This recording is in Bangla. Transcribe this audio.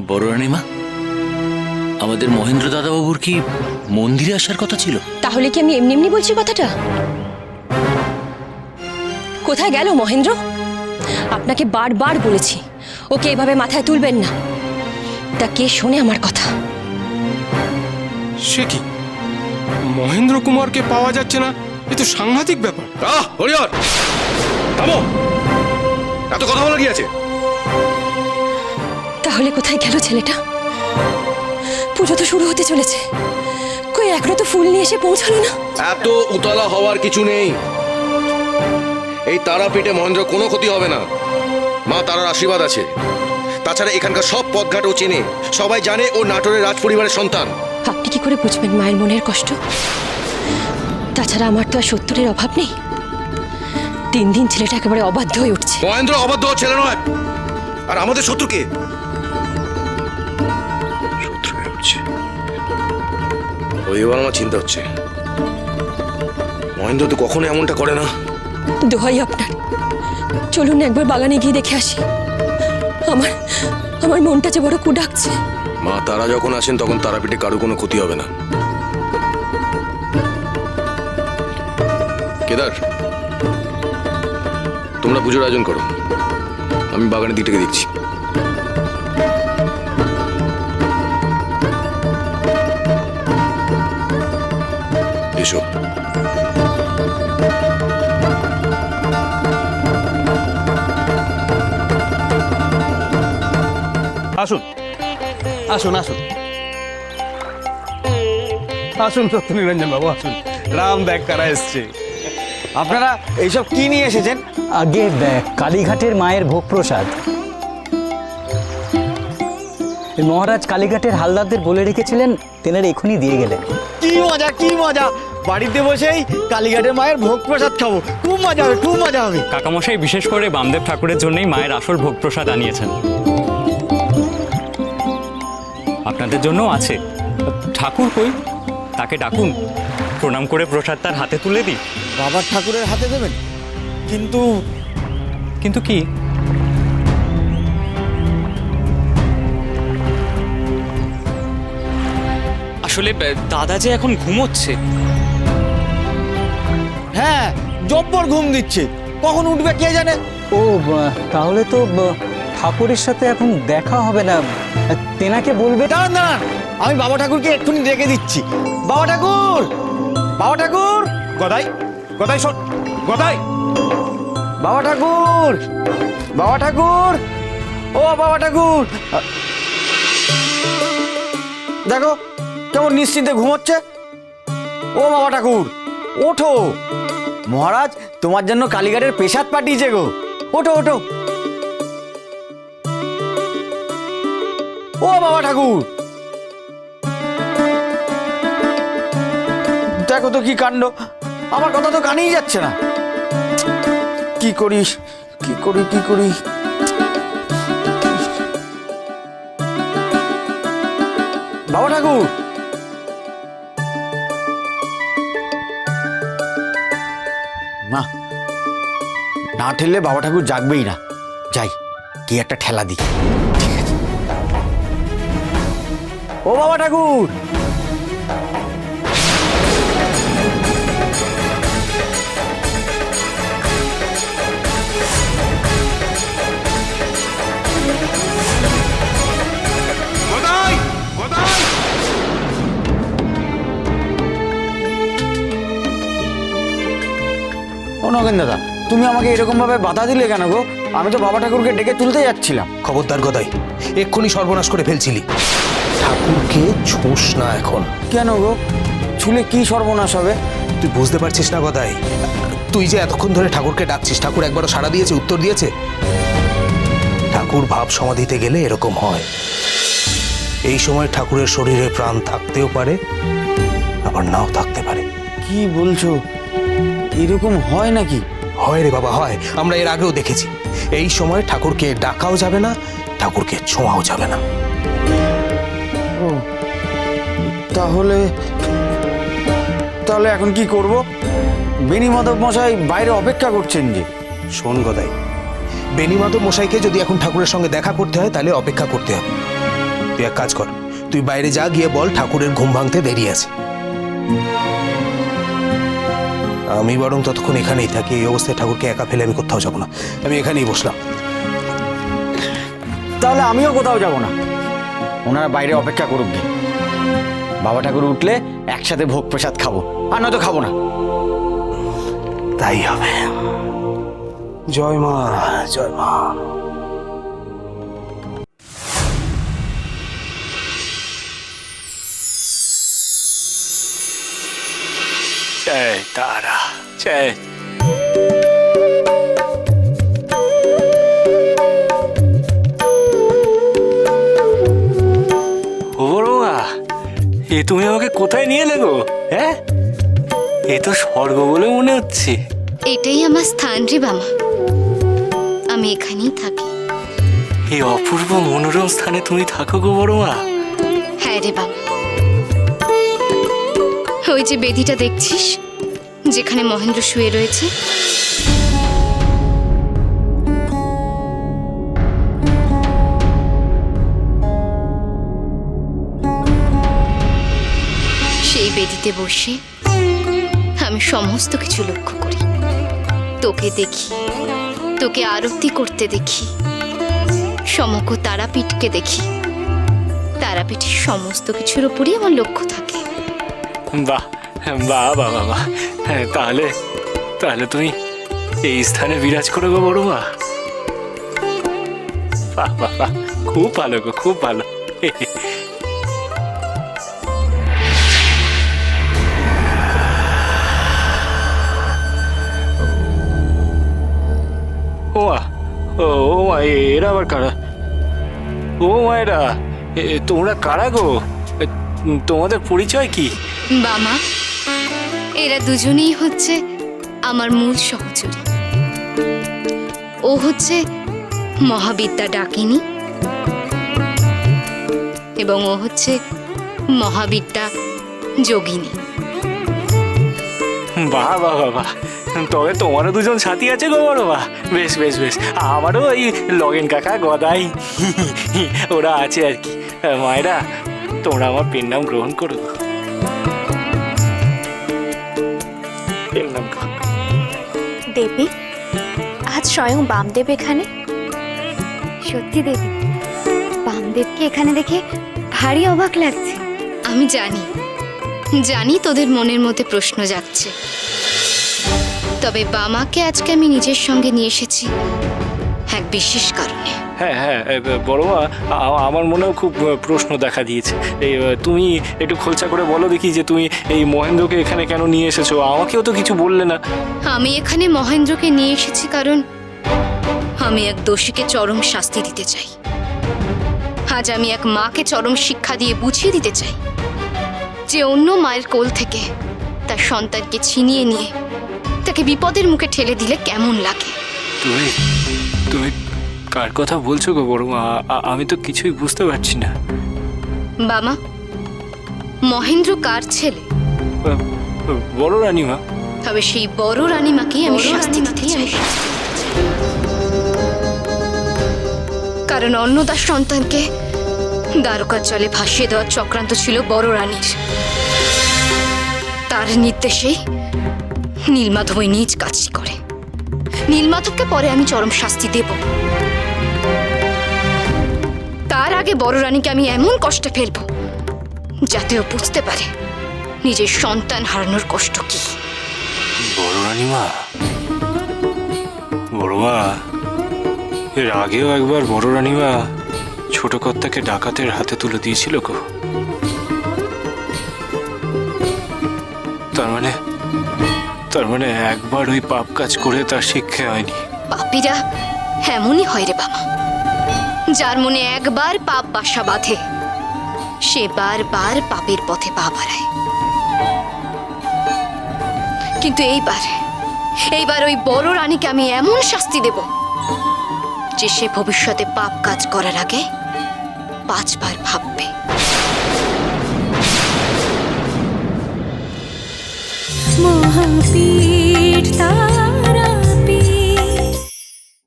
বড় রানীমা, আমাদের মহেন্দ্র দাদাবাবুর কি মন্দিরে আসার কথা ছিল? তাহলে কি আমি এমনি এমনি বলছি কথাটা? কোথায় গেল মহেন্দ্র? আপনাকে বারবার বলেছি ওকে এভাবে মাথায় তুলবেন না। তা কে শোনে আমার কথা? সে কি, মহেন্দ্র কুমারকে পাওয়া যাচ্ছে না? এ তো সাংঘাতিক ব্যাপার। হরিহর, থামো। এত কথা বলা কি আছে? তাহলে কোথায় গেল ছেলেটা? পুজো তো শুরু হতে চলেছে, কই এখনো তো ফুল নিয়ে এসে পৌঁছালো না। এত উতলা হওয়ার কিছু নেই। এই তারাপীঠে মহেন্দ্র কোনো ক্ষতি হবে না। মা তারার আশীর্বাদ আছে। তাছাড়া এখানকার সব পথঘাটও চেনে, সবাই জানে ও নাটোরের রাজ পরিবারের সন্তান। আপনি কি করে বুঝবেন মায়ের মনের কষ্ট? তাছাড়া আমার তো আর সত্যের অভাব নেই। দিন দিন ছেলেটা একেবারে অবাধ্য হয়ে উঠছে। মহেন্দ্র অবাধ্য ছেলে নয়। আর আমাদের শত্রুকে শত্রু হয়ে উঠছে, ওই এবার আমার চিন্তা হচ্ছে। মহেন্দ্র তো কখনো এমনটা করে না। দোহাই আপনার, চলুন একবার বাগানে গিয়ে দেখে আসি। আমার আমার মনটা যে বড় কুডাকছে। মা তারা যখন আসেন তখন তারাপীঠে কারো কোনো ক্ষতি হবে না। কেদার, তোমরা পুজোর আয়োজন করো, আমি বাগানের দিক থেকে দেখছি। এসো। আসুন আসুন আসুন আসুন সত্যনিরঞ্জন বাবু, আসুন। রাম দেখ কারা এসছে। আপনারা এইসব কি নিয়ে এসেছেন? আগে কালীঘাটের মায়ের ভোগ প্রসাদ। মহারাজ কালীঘাটের হালদারদের বলে রেখেছিলেন, তেনারা এখনই দিয়ে গেলেন। কি মজা, কি মজা! বাড়িতে বসেই কালীঘাটের মায়ের ভোগ প্রসাদ খাবো। খুব মজা হবে, খুব মজা হবে। কাকামশাই বিশেষ করে বামদেব ঠাকুরের জন্যই মায়ের আসল ভোগ প্রসাদ আনিয়েছেন। আপনাদের জন্য আছে। ঠাকুর কই? তাকে ডাকুন, প্রণাম করে প্রসাদ তার হাতে তুলে দিই। বাবার ঠাকুরের হাতে দেবেন? কিন্তু কিন্তু কি? আসলে দাদা যে এখন ঘুমোচ্ছে। হ্যাঁ, জব্বর ঘুম দিচ্ছে, কখন উঠবে কে জানে। ও তাহলে তো ঠাকুরের সাথে এখন দেখা হবে না। তেনাকে বলবে। দাঁড়ান দাঁড়ান, আমি বাবা ঠাকুরকে এক্ষুনি ডেকে দিচ্ছি। বাবা ঠাকুর, বাবা ঠাকুর, গদাই, গদাই শোন, গদাই। বাবা ঠাকুর, বাবা ঠাকুর, ও বাবা ঠাকুর, দেখো কেমন নিশ্চিন্তে ঘুমোচ্ছে। ও বাবা ঠাকুর, ওঠো। মহারাজ তোমার জন্য কালীঘাটের প্রসাদ পাঠিয়েছে গো। ওঠো ওঠো। ও বাবা ঠাকুর, দেখো তো কি কাণ্ড, আমার কথা তো কানেই যাচ্ছে না। কি করি, কি করি, কি করি? বাবা ঠাকুর, না না ঠেললে বাবা ঠাকুর জাগবেই না। যাই, কি একটা ঠেলা দিই। ঠিক আছে। ও বাবা ঠাকুর, গদাই, গদাই! ও নগেন দাদা, তুমি আমাকে এরকম ভাবে বাধা দিলে কেন গো? আমি তো বাবা ঠাকুরকে ডেকে তুলতে যাচ্ছিলাম। খবরদার গদাই, এক্ষুনি সর্বনাশ করে ফেলছিলি। ঠাকুরকে ছোঁস না এখন। কেন গো? ছুলে কি সর্বনাশ হবে? তুই বুঝতে পারছিস না গদাই? তুই যে এতক্ষণ ধরে ঠাকুরকে ডাকছিস, ঠাকুর একবারও সাড়া দিয়েছে, উত্তর দিয়েছে? ঠাকুর ভাব সমাধিতে গেলে এরকম হয়। এই সময় ঠাকুরের শরীরে প্রাণ থাকতেও পারে, আবার নাও থাকতে পারে। কি বলছো? এরকম হয় নাকি? হয় রে বাবা, হয়। আমরা এর আগেও দেখেছি। এই সময় ঠাকুরকে ডাকাও যাবে না, ঠাকুরকে ছোঁয়াও যাবে না। ও, তাহলে তাহলে এখন কি করব? বেণীমাধব মশাই বাইরে অপেক্ষা করছেন যে। শোন গদাই, বেণীমাধব মশাইকে যদি এখন ঠাকুরের সঙ্গে দেখা করতে হয় তাহলে অপেক্ষা করতে হবে। তুই এক কাজ কর, তুই বাইরে যা, গিয়ে বল ঠাকুরের ঘুম ভাঙতে দেরি আছে। আমি বরং ততক্ষণ এখানেই থাকি। এই অবস্থায় ঠাকুরকে একা ফেলে আমি কোথাও যাবো না, আমি এখানেই বসলাম। তাহলে আমিও কোথাও যাব না, ওনারা বাইরে অপেক্ষা করুক গে। বাবা ঠাকুর উঠলে একসাথে ভোগ প্রসাদ খাবো, আর নয়তো খাবো না। তাই হবে। জয় মা, জয় মা। জয় তারা, জয়। ও বড়মা, এ তুমি আমাকে কোথায় নিয়ে এলে গো? হ্যাঁ, এ তো স্বর্গ বলে মনে হচ্ছে। এটাই আমার স্থান রে বামা, আমি এখানেই থাকি। এই অপূর্ব মনোরম স্থানে তুমি থাকো গো বড়মা? হ্যাঁ রে বাবা, ওই যে বেদিটা দেখছিস, যেখানে মহেন্দ্র শুয়ে রয়েছে, সেই বেদিতে বসে আমি সমস্ত কিছু লক্ষ্য করি। তোকে দেখি, তোকে আরতি করতে দেখি, সমগ্র তারাপীঠকে দেখি। তারাপীঠের সমস্ত কিছুর উপরই আমার লক্ষ্য থাকে। বাহ বাহ বাহ বাহ বাহ। হ্যাঁ, তাহলে তাহলে তুমি এই স্থানে বিরাজ করো গো বড়মা? বাহ বাহ বাহ, খুব ভালো গো, খুব ভালো। ও মা, ও মা, এরা আবার কারা? ও মা, এরা তোমরা কারা গো? তোমাদের পরিচয় কি? বামা, এরা দুজনেই হচ্ছে আমার মূল সহচরী। ও হচ্ছে মহাবিদ্যা ডাকিনী এবং ও হচ্ছে মহাবিদ্যা যোগিনী। বাহ বাহ বাহ বাহ, তবে তোমারও দুজন সাথী আছে গো বড়। বাহ, বেশ বেশ বেশ। আমারও এই লগেন কাকা, গদাই ওরা আছে আর কি। মায়েরা, তোমরা আমার পেন নাম গ্রহণ করো। পেন নাম গ্রহণ করো। দেবী, আজ স্বয়ং বামদেব এখানে? সত্যি দেবী, বামদেবকে এখানে দেখে ভারী অবাক লাগছে। আমি জানি, জানি তোদের মনের মধ্যে প্রশ্ন জাগছে, তবে বামাকে আজকে আমি নিজের সঙ্গে নিয়ে এসেছি এক বিশেষ কারণে। হ্যাঁ হ্যাঁ বড় মা, আমার মনেও খুব প্রশ্ন দেখা দিয়েছে। এই তুমি একটু খোলসা করে বলো দেখি যে তুমি এই মহেন্দ্রকে এখানে কেন নিয়ে এসেছো? আমাকেও তো কিছু বললে না। আমি এখানে মহেন্দ্রকে নিয়ে এসেছি কারণ আমি এক দোষীকে চরম শাস্তি দিতে চাই। আজ আমি এক মাকে চরম শিক্ষা দিয়ে বুঝিয়ে দিতে চাই যে অন্য মায়ের কোল থেকে তার সন্তানকে ছিনিয়ে নিয়ে তাকে বিপদের মুখে ঠেলে দিলে কেমন লাগে। তুমি তুমি কার কথা বলছো গো বড় মা? আমি তো কিছুই বুঝতে পারছি না। বামা, মহেন্দ্র কার ছেলে? বড় রানীমা। তবে সেই বড় রানীমাকেই আমি শাস্তি দিতে চাই, কারণ অন্নদার সন্তানকে দ্বারকার জলে ভাসিয়ে দেওয়ার চক্রান্ত ছিল বড় রানীর। তার নির্দেশেই নীলমাধব ওই নিজ কাজটি করে। নীলমাধবকে পরে আমি চরম শাস্তি দেব, তার আগে বড় রানীকে আমি এমন কষ্টে ফেলবো যাতে ও বুঝতে পারে নিজের সন্তান হারানোর কষ্ট কি। বড় রানীমা, বড় মা, এর আগেও একবার বড় রানীমা ছোট কর্তাকে ডাকাতের হাতে তুলে দিয়েছিল গো। তার মানে একবার ওই পাপ কাজ করে তার শিক্ষা হয়নি। পাপীরা এমনই হয় রে বাবা, যার মনে একবার পাপ বাসা বাঁধে সে বারবার পাপের পথে পা বাড়ায়। কিন্তু এইবার ওই বড় রানীকে আমি এমন শাস্তি দেব যে সে ভবিষ্যতে পাপ কাজ করার আগে 5 বার ভাববে। মহাপীঠ